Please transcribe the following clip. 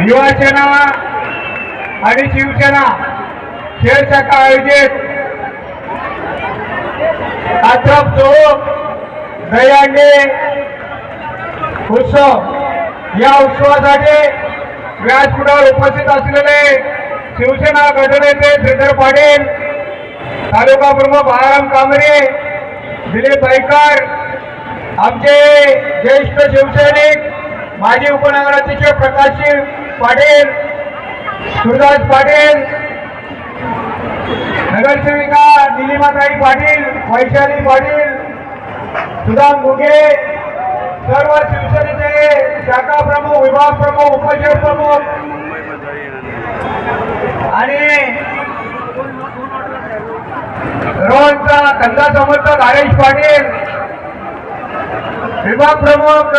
युवासेना आणि शिवसेना खेळशाखा आयोजित आत्रप चौक दहीहंडी उत्सव या उत्सवासाठी व्यासपीठावर उपस्थित असलेले शिवसेना गटनेते श्रीधर पाटील, तालुका प्रमुख बाळाराम कांबरे, दिलीप भाईकर, आमचे ज्येष्ठ शिवसैनिक माजी उपनगराध्यक्ष प्रकाशजी पाटील, सुरदास पाटील, नगरसेविका निलिमाताई पाटील, वैशाली पाटील, सुदाम मुगे, सर्व शिवसेनेचे शाखा प्रमुख, विभाग प्रमुख, उपशहर प्रमुख आणि रोहनचा धंदा समर्थक हरेश पाटील, विभाग प्रमुख